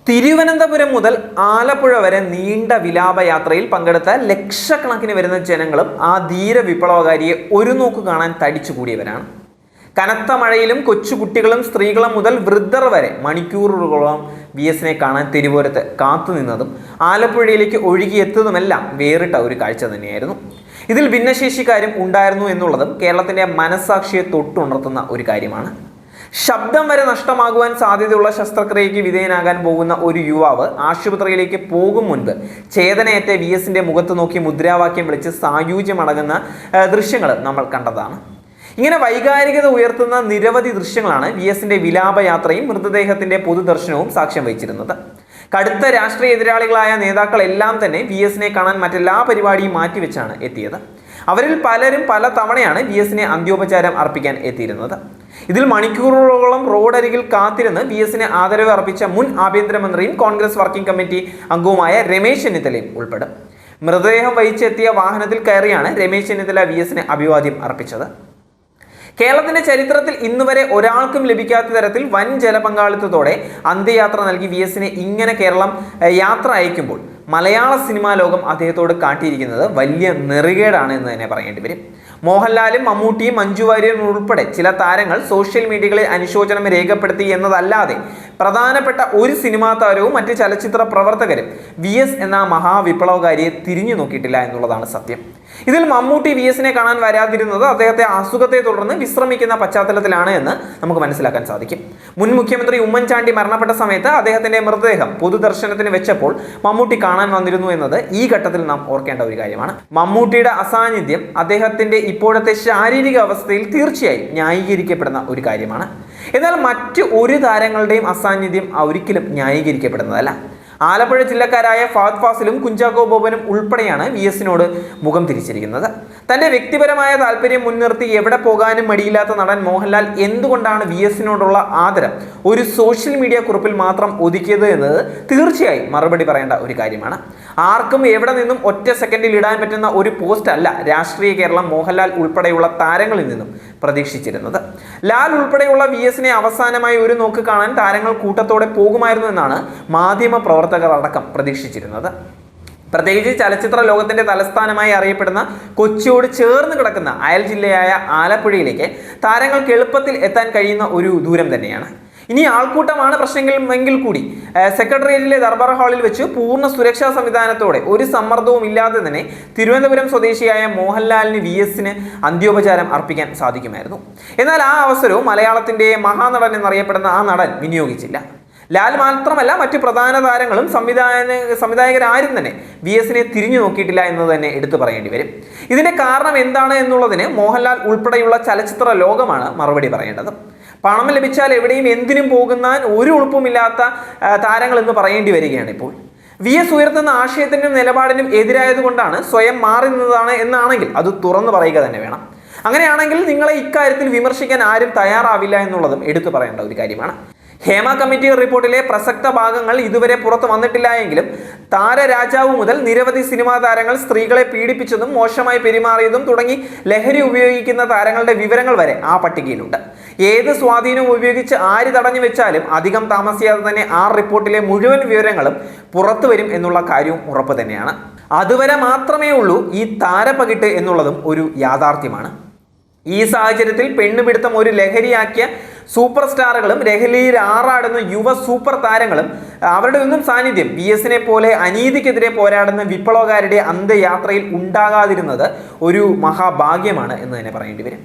തിരുവനന്തപുരം മുതൽ ആലപ്പുഴ വരെ നീണ്ട വിലാപയാത്രയിൽ പങ്കെടുത്ത ലക്ഷക്കണക്കിന് വരുന്ന ജനങ്ങളും ആ ധീര വിപ്ലവകാരിയെ ഒരു നോക്ക് കാണാൻ തടിച്ചുകൂടിയവരാണ്. കനത്ത മഴയിലും കൊച്ചുകുട്ടികളും സ്ത്രീകളും മുതൽ വൃദ്ധർ വരെ മണിക്കൂറുകളോളം VSനെ കാണാൻ തിരുവോരത്ത് കാത്തുനിന്നതും ആലപ്പുഴയിലേക്ക് ഒഴുകിയെത്തതുമെല്ലാം വേറിട്ട ഒരു കാഴ്ച തന്നെയായിരുന്നു. ഇതിൽ ഭിന്നശേഷിക്കാരും ഉണ്ടായിരുന്നു എന്നുള്ളതും കേരളത്തിന്റെ മനസ്സാക്ഷിയെ തൊട്ടുണർത്തുന്ന ഒരു കാര്യമാണ്. ശബ്ദം വരെ നഷ്ടമാകുവാൻ സാധ്യതയുള്ള ശസ്ത്രക്രിയയ്ക്ക് വിധേയനാകാൻ പോകുന്ന ഒരു യുവാവ് ആശുപത്രിയിലേക്ക് പോകും മുൻപ് ചേതനയേറ്റ VSന്റെ മുഖത്ത് നോക്കി മുദ്രാവാക്യം വിളിച്ച് സായൂജ്യമടങ്ങുന്ന ദൃശ്യങ്ങൾ നമ്മൾ കണ്ടതാണ്. ഇങ്ങനെ വൈകാരികത ഉയർത്തുന്ന നിരവധി ദൃശ്യങ്ങളാണ് VSന്റെ വിലാപയാത്രയും മൃതദേഹത്തിന്റെ പൊതുദർശനവും സാക്ഷ്യം വഹിച്ചിരുന്നത്. കടുത്ത രാഷ്ട്രീയ എതിരാളികളായ നേതാക്കളെല്ലാം തന്നെ VSനെ കാണാൻ മറ്റെല്ലാ പരിപാടിയും മാറ്റിവെച്ചാണ് എത്തിയത്. അവരിൽ പലരും പല തവണയാണ് VSനെ അന്ത്യോപചാരം അർപ്പിക്കാൻ എത്തിയിരുന്നത്. ഇതിൽ മണിക്കൂറുകളോളം റോഡരികിൽ കാത്തിരുന്ന് VSന് ആദരവ് അർപ്പിച്ച മുൻ ആഭ്യന്തരമന്ത്രിയും കോൺഗ്രസ് വർക്കിംഗ് കമ്മിറ്റി അംഗവുമായ രമേശ് ചെന്നിത്തലയും ഉൾപ്പെടും. മൃതദേഹം വഹിച്ചെത്തിയ വാഹനത്തിൽ കയറിയാണ് രമേശ് ചെന്നിത്തല VSന് അഭിവാദ്യം അർപ്പിച്ചത്. കേരളത്തിന്റെ ചരിത്രത്തിൽ ഇന്നുവരെ ഒരാൾക്കും ലഭിക്കാത്ത തരത്തിൽ വൻ ജനപങ്കാളിത്തത്തോടെ അന്ത്യയാത്ര നൽകി VSനെ ഇങ്ങനെ കേരളം യാത്ര അയക്കുമ്പോൾ മലയാള സിനിമാ ലോകം അദ്ദേഹത്തോട് കാട്ടിയിരിക്കുന്നത് വലിയ നെറുകേടാണ് എന്ന് തന്നെ പറയേണ്ടി വരും. മോഹൻലാലും മമ്മൂട്ടിയും മഞ്ജു വാര്യരും ഉൾപ്പെടെ ചില താരങ്ങൾ സോഷ്യൽ മീഡിയകളിൽ അനുശോചനം രേഖപ്പെടുത്തി എന്നതല്ലാതെ പ്രധാനപ്പെട്ട ഒരു സിനിമാ താരവും മറ്റ് ചലച്ചിത്ര പ്രവർത്തകരും VS എന്ന മഹാവിപ്ലവകാരിയെ തിരിഞ്ഞു നോക്കിയിട്ടില്ല എന്നുള്ളതാണ് സത്യം. ഇതിൽ മമ്മൂട്ടി VSനെ കാണാൻ വരാതിരുന്നത് അദ്ദേഹത്തെ അസുഖത്തെ തുടർന്ന് വിശ്രമിക്കുന്ന പശ്ചാത്തലത്തിലാണ് എന്ന് നമുക്ക് മനസ്സിലാക്കാൻ സാധിക്കും. മുൻ മുഖ്യമന്ത്രി ഉമ്മൻചാണ്ടി മരണപ്പെട്ട സമയത്ത് അദ്ദേഹത്തിന്റെ മൃതദേഹം പൊതുദർശനത്തിന് വെച്ചപ്പോൾ മമ്മൂട്ടി കാണാൻ വന്നിരുന്നു എന്നത് ഈ ഘട്ടത്തിൽ നാം ഓർക്കേണ്ട ഒരു കാര്യമാണ്. മമ്മൂട്ടിയുടെ അസാന്നിധ്യം അദ്ദേഹത്തിന്റെ ഇപ്പോഴത്തെ ശാരീരിക അവസ്ഥയിൽ തീർച്ചയായും ന്യായീകരിക്കപ്പെടുന്ന ഒരു കാര്യമാണ്. എന്നാൽ മറ്റു ഒരു താരങ്ങളുടെയും അസാന്നിധ്യം ഒരിക്കലും ന്യായീകരിക്കപ്പെടുന്നതല്ല. ആലപ്പുഴ ജില്ലക്കാരായ ഫഹദ് ഫാസിലും കുഞ്ചാക്കോ ബോബനും ഉൾപ്പെടെയാണ് VSനോട് മുഖം തിരിച്ചിരിക്കുന്നത്. തന്റെ വ്യക്തിപരമായ താല്പര്യം മുൻനിർത്തി എവിടെ പോകാനും മടിയില്ലാത്ത നടൻ മോഹൻലാൽ എന്തുകൊണ്ടാണ് VSനോടുള്ള ആദരം ഒരു സോഷ്യൽ മീഡിയ കുറിപ്പിൽ മാത്രം ഒതുക്കിയത് എന്നത് തീർച്ചയായും മറുപടി പറയേണ്ട ഒരു കാര്യമാണ്. ആർക്കും എവിടെ നിന്നും ഒറ്റ സെക്കൻഡിൽ ഇടാൻ പറ്റുന്ന ഒരു പോസ്റ്റ് അല്ല രാഷ്ട്രീയ കേരളം മോഹൻലാൽ ഉൾപ്പെടെയുള്ള താരങ്ങളിൽ നിന്നും പ്രതീക്ഷിച്ചിരുന്നത്. ലാൽ ഉൾപ്പെടെയുള്ള VSനെ അവസാനമായി ഒരു നോക്ക് കാണാൻ താരങ്ങൾ കൂട്ടത്തോടെ പോകുമായിരുന്നു എന്നാണ് മാധ്യമ പ്രവർത്തകർ അടക്കം പ്രതീക്ഷിച്ചിരുന്നത്. പ്രത്യേകിച്ച് ചലച്ചിത്ര ലോകത്തിന്റെ തലസ്ഥാനമായി അറിയപ്പെടുന്ന കൊച്ചിയോട് ചേർന്ന് കിടക്കുന്ന അയൽ ജില്ലയായ ആലപ്പുഴയിലേക്ക് താരങ്ങൾക്ക് എളുപ്പത്തിൽ എത്താൻ കഴിയുന്ന ഒരു ദൂരം തന്നെയാണ്. ഇനി ആൾക്കൂട്ടമാണ് പ്രശ്നമെങ്കിൽ കൂടി സെക്രട്ടേറിയറ്റിലെ ദർബാർ ഹാളിൽ വെച്ച് പൂർണ്ണ സുരക്ഷാ സംവിധാനത്തോടെ ഒരു സമ്മർദ്ദവും ഇല്ലാതെ തന്നെ തിരുവനന്തപുരം സ്വദേശിയായ മോഹൻലാലിന് VSന് അന്ത്യോപചാരം അർപ്പിക്കാൻ സാധിക്കുമായിരുന്നു. എന്നാൽ ആ അവസരവും മലയാളത്തിന്റെ മഹാനടൻ എന്നറിയപ്പെടുന്ന ആ നടൻ വിനിയോഗിച്ചില്ല. ലാൽ മാത്രമല്ല മറ്റു പ്രധാന താരങ്ങളും സംവിധായകരാരും തന്നെ VSനെ തിരിഞ്ഞു നോക്കിയിട്ടില്ല എന്ന് തന്നെ എടുത്തു പറയേണ്ടി വരും. ഇതിന്റെ കാരണം എന്താണ് എന്നുള്ളതിന് മോഹൻലാൽ ഉൾപ്പെടെയുള്ള ചലച്ചിത്ര ലോകമാണ് മറുപടി പറയേണ്ടത്. പണം ലഭിച്ചാൽ എവിടെയും എന്തിനും പോകുന്ന ഒരു ഉളുപ്പുമില്ലാത്ത താരങ്ങൾ എന്ന് പറയേണ്ടി വരികയാണ് ഇപ്പോൾ. VS ഉയർത്തുന്ന ആശയത്തിനും നിലപാടിനും എതിരായതുകൊണ്ടാണ് സ്വയം മാറി നിന്നതാണ് എന്നാണെങ്കിൽ അത് തുറന്നു പറയുക തന്നെ വേണം. അങ്ങനെയാണെങ്കിൽ നിങ്ങളെ ഇക്കാര്യത്തിൽ വിമർശിക്കാൻ ആരും തയ്യാറാവില്ല എന്നുള്ളതും എടുത്തു പറയേണ്ട ഒരു കാര്യമാണ്. ഹേമ കമ്മിറ്റി റിപ്പോർട്ടിലെ പ്രസക്ത ഭാഗങ്ങൾ ഇതുവരെ പുറത്തു വന്നിട്ടില്ല എങ്കിലും താരരാജാവ് മുതൽ നിരവധി സിനിമാ താരങ്ങൾ സ്ത്രീകളെ പീഡിപ്പിച്ചതും മോശമായി പെരുമാറിയതും തുടങ്ങി ലഹരി ഉപയോഗിക്കുന്ന താരങ്ങളുടെ വിവരങ്ങൾ വരെ ആ പട്ടികയിലുണ്ട്. ഏത് സ്വാധീനവും ഉപയോഗിച്ച് ആര് തടഞ്ഞു വെച്ചാലും അധികം താമസിയാതെ തന്നെ ആ റിപ്പോർട്ടിലെ മുഴുവൻ വിവരങ്ങളും പുറത്തു വരും എന്നുള്ള കാര്യവും ഉറപ്പ് തന്നെയാണ്. അതുവരെ മാത്രമേ ഉള്ളൂ ഈ താരപ്പകിട്ട് എന്നുള്ളതും ഒരു യാഥാർത്ഥ്യമാണ്. ഈ സാഹചര്യത്തിൽ പെണ്ണുപിടുത്തം ഒരു ലഹരിയാക്കിയ സൂപ്പർ സ്റ്റാറുകളും ലഹരിയിൽ ആറാടുന്ന യുവ സൂപ്പർ താരങ്ങളും അവരുടെ ഒന്നും സാന്നിധ്യം VSനെ പോലെ അനീതിക്കെതിരെ പോരാടുന്ന വിപ്ലവകാരുടെ അന്ത്യയാത്രയിൽ ഉണ്ടാകാതിരുന്നത് ഒരു മഹാഭാഗ്യമാണ് എന്ന് തന്നെ പറയേണ്ടി വരും.